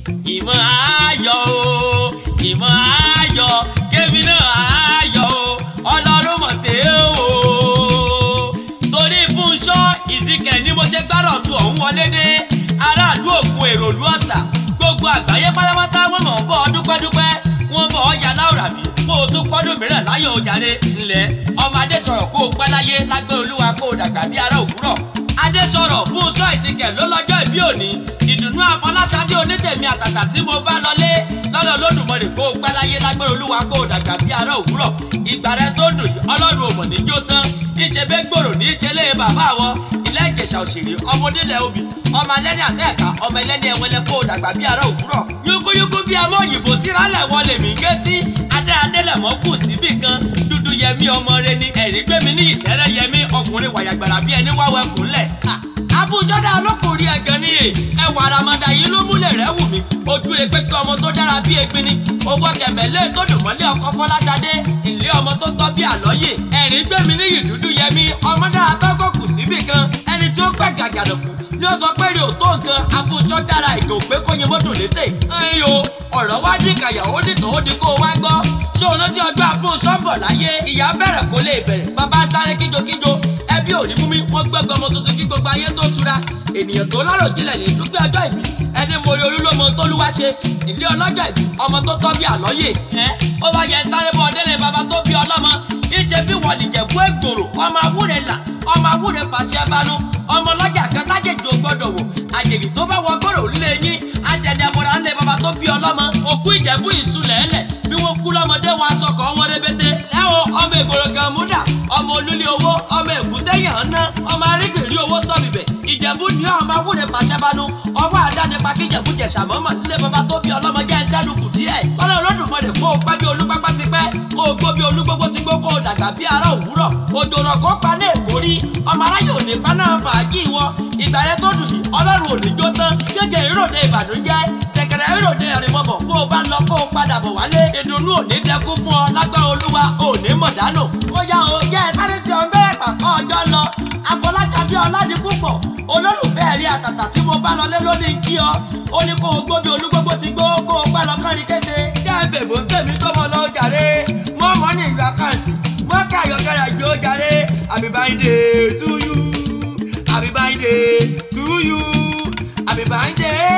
ìmọ̀ ayọ̀ o ìmọ̀ ayọ̀ kébí náà ayọ̀ o ọlọ́run mọ̀ sí o torí Fúnṣọ́ Ìsìnkẹ́ ni mo ṣe gbárọ̀ tu ọ̀hún wọlé dé aráàlú Ògùn èrò ìlú Ọ̀sà gbogbo àgbáyé pátápátá wọ́n mọ̀ ń bọ̀ dúpẹ́dúpẹ́ wọ́n bọ̀ ọ́ ya láwùrà bí kó o tún pọ́dún mìíràn láyọ̀ òjàre ńlẹ̀ ọmọ Adésọ̀rọ̀ kó o pẹ́ láyé lágbẹ́ Olúwa kó o dàgbà bí ará òwúrọ̀ Adésọ̀rọ̀ Fúnṣọ́ Ìsìnkẹ́ ló lọ́jọ́ ìbí òní ìdùnnú Afọláṣadé onítèmi àtàtà tí mo bá lọlé lọ́dọ̀ Olódùmarè kó o pẹ́ láyé lágbẹ́ Olúwa kó o dàgbà bí ará òwúrọ̀ ìgbà rẹ tó dùn yìí Ọlọ́run ò mọ̀ níjó tán níṣẹ́ bẹ́ẹ̀ gbòòrò ní í ṣe lé bàbá wọ ilé Ìjẹ̀ṣà òṣèré ọmọdélẹ̀ obì ọmọ ẹlẹ́ni àtẹ́ẹ̀ká ọmọ ẹlẹ́ni ẹwẹlẹ́ kó o dàgbà bí ará òwúrọ̀ yúkúyúkú bí ọmọ òyìnbó sírálẹ̀ wọlé mi gé sí adéadélẹ̀ mọ́ kù síbì kan dúdú yẹmí ọmọ rẹ ni ẹ̀rí gbẹ́mi ní ìtẹ́rẹ́ yẹmí ọkùnrin wàyàgbàrà bí ẹni wáwẹ́ kúnlẹ̀ abújọ́dá ọlọ́kùnrin ẹ̀gán níyè ẹwà àràmàdà yìí ló múlẹ̀ rẹ̀ wù mí ojú rẹ̀ pé kí ọmọ tó dára bí egbin ni owó kẹ̀mẹ́lẹ́ tó dùn mọ́lé ọkọ Fọláṣadé ilé ọmọ tó tọ́ bí àlọ́yè ẹ̀rí gbẹ́mi níyì dúdú yẹmí ọmọ dára tọ́kọ̀ kù síbì kan ẹni tí ó pẹ́ gàgàdọ̀kù ni ó sọ pé rí òótọ́ nǹkan abújọ́ dára ìgò pé kó yin mọ́tò létè ẹ̀yìn o ọ̀rọ̀ wá dín kàyàwó dìtò ó di kó o wá gbọ́ ṣé òun rántí ọjọ́ Fúnṣọ́ bọ̀ láyé ìyá bẹ̀rẹ̀ kó lè bẹ̀rẹ̀ bàbá sáré kíjokíjo ẹbí ò ní mú mi wọ́n gbẹ́gbẹ́ ọmọ tuntun kí gbogbo ayé tó tura ènìyàn tó láròjinlẹ̀ ní dúpẹ́ ọjọ́ ìbí ẹni mo rí olúlọ́mọ tó lúwa ṣe ilé ọlọ́jọ́ ìbí ọmọ tó tọ́ bí àlọ́yè ó wá yẹ sáré bọ́ délé bàbá tó bí ọlọ́mọ ìṣe bí wọ́n nìjẹ̀bú ègbòrò ọmọ awúre là ọmọ awúre fàṣẹ banú ọmọ lọ́jà kan tájèjì ò gbọ́dọ̀ wò àjèjì tó bá wọ gbọ́dọ̀ lé yín adẹ̀dẹ̀ àbọ̀rà ńlẹ̀ bàbá tó bí ọlọ́mọ òkú ìjẹ̀bú ìsulẹ̀ ẹ̀lẹ̀ bí wọ́n kú lọ́mọdé wọn aṣọ kan wọ́n rébété ẹ̀wọ̀n ọmọ ègbòrò kan múdà ọmọ olúlé owó ọmọ èkútéyàn ńná ọmọ arígbèrí owó sọ́bìbẹ̀ ìjẹ̀bú ní ọmọ awúre fàṣẹ banú ọwọ́ àdáde pa kí ìjẹ̀bú jẹ̀ṣà mọ́mọ́ nílé bàbá tó bí ọlọ́mọ jẹ́ ẹsẹ́dùkù díẹ̀ kọ́lọ́ Olódùmarè kó o pẹ́ bí olúpápá ti pẹ́ kó o gbó bí olúgbógbó ti gbó kó o dàgbà bí ará òwúrọ̀ òjò rọ̀ kó pa ní èkó rí ọmọ aráyè òní paná fàájì wọ ìgbà rẹ tó dùn yìí Ọlọ́run òní jó tán gẹ́gẹ́ ìròdè ìbàdújẹ́ sẹ̀kẹ̀rẹ̀ ìròdè ìrìnmọ̀bọ̀ bó o bá lọ kó o padà bọ̀ wálé ìdùnnú òní dẹkún fún ọ lágbára Olúwa òní mọ̀dánù ó yá o jẹ́ sáré sí ọ bẹ́rẹ̀ pàpọ̀ ọjọ́ lọ Afọláṣadé Ọládipúpọ̀ olólùfẹ́ rí àtàtà tí mo bá lọlé lónìí kí ọ ó ní kó o gbó bí olúgbógbó ti gbó kó o pẹ́ lọ kánrin kése kẹ́ẹ̀fẹ̀ bó ń tèmi tó mọ lọ jàre mọ́ mọ́ ní ìlú àkáǹtì mọ́ kí àyọ̀kẹ́rẹ́ àjò jàre happy birthday to you happy birthday to you happy birthday